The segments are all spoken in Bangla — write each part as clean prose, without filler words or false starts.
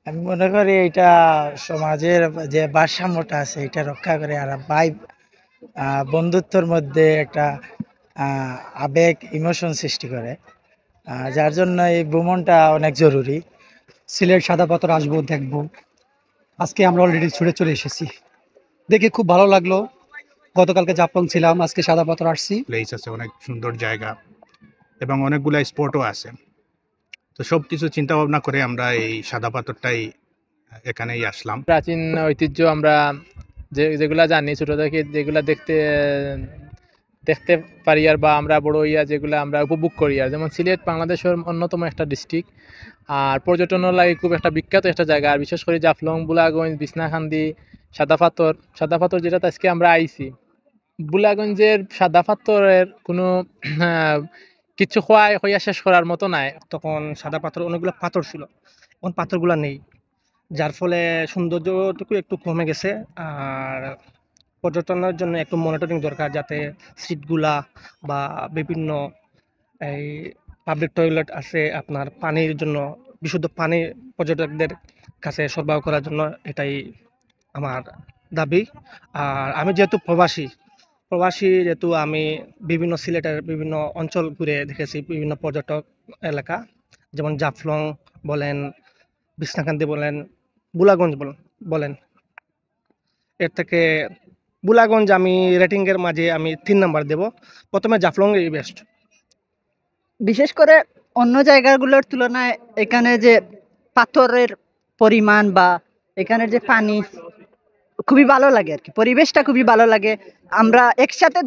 আমি মনে করি এটা সমাজের যে ভারসাম্যটা আছে এটা রক্ষা করে, আর ভাই বন্ধুত্বর মধ্যে একটা আবেগ ইমোশন সৃষ্টি করে, যার জন্য এই ভ্রমণটা অনেক জরুরি। সিলেট সাদা পাথর আসবো, দেখবো। আজকে আমরা অলরেডি ছুটে চলে এসেছি, দেখে খুব ভালো লাগলো। গতকালকে জাফলং ছিলাম, আজকে সাদা পাথর আসছি। প্লেস আছে, অনেক সুন্দর জায়গা এবং অনেকগুলা স্পটও আছে। তো সবকিছু চিন্তা ভাবনা করে আমরা এই সাদা পাথরটাই এখানেই আসলাম। প্রাচীন ঐতিহ্য আমরা যেগুলা জানি ছোট থেকে, যেগুলা দেখতে দেখতে পারি আর বা আমরা বড় হইয়া যেগুলো আমরা উপভোগ করি, আর যেমন সিলেট বাংলাদেশের অন্যতম একটা ডিস্ট্রিক্ট, আর পর্যটনের লাগে খুব একটা বিখ্যাত একটা জায়গা। আর বিশেষ করে জাফলং, বুলাগঞ্জ, বিছনাকান্দি, সাদা পাথর যেটা আজকে আমরা আইছি। বুলাগঞ্জের সাদা পাথরের কোনো কিছু হইয়া শেষ করার মতো নাই। তখন সাদা পাথর অনেকগুলো পাথর ছিল, এখন পাথরগুলো নেই, যার ফলে সৌন্দর্যটুকু একটু কমে গেছে। আর পর্যটনের জন্য একটু মনিটরিং দরকার, যাতে সিটগুলা বা বিভিন্ন এই পাবলিক টয়লেট আছে আপনার পানির জন্য, বিশুদ্ধ পানি পর্যটকদের কাছে সরবরাহ করার জন্য, এটাই আমার দাবি। আর আমি যেহেতু প্রবাসী যেহেতু আমি বিভিন্ন সিলেটের বিভিন্ন অঞ্চল ঘুরে দেখেছি, বিভিন্ন পর্যটক এলাকা, যেমন জাফলং বলেন, বিছনাকান্দি বলেন, বুলাগঞ্জ বলেন। এর থেকে বুলাগঞ্জ আমি রেটিংয়ের মাঝে আমি 3 নাম্বার দেব। প্রথমে জাফলং এই বেস্ট। বিশেষ করে অন্য জায়গাগুলোর তুলনায় এখানে যে পাথরের পরিমাণ বা এখানের যে পানি খুবই ভালো লাগে আর কি, পরিবেশটা খুবই ভালো লাগে। আমরা একসাথে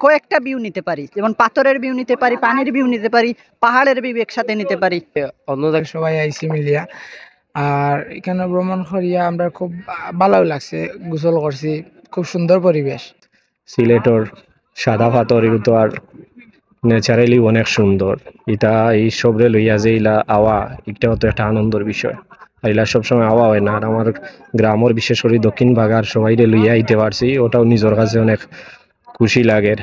কয়েকটা ভিউ নিতে পারি, যেমন পাথরের ভিউ নিতে পারি, পানির ভিউ নিতে পারি, পাহাড়ের ভিউ একসাথে নিতে পারি। অন্য জায়গায় সবাই আইসি মিলিয়া, আর এখানে ভ্রমণ করিয়া আমরা খুব ভালো লাগছে, গোসল করছি, খুব সুন্দর পরিবেশ। সিলেটর সাদা পাথর তো আর ন্যাচারালি অনেক সুন্দর। এটা এই সবরে লইয়া যে ইলা আওয়া, এটা তো একটা আনন্দের বিষয়। আর ইলা সবসময় আওয়া হয় না। আর আমার গ্রামের বিশেষ করে দক্ষিণ ভাগার সবাইরে লইয়া আইতে পারছি, ওটাও নিজের কাছে অনেক খুশি লাগে।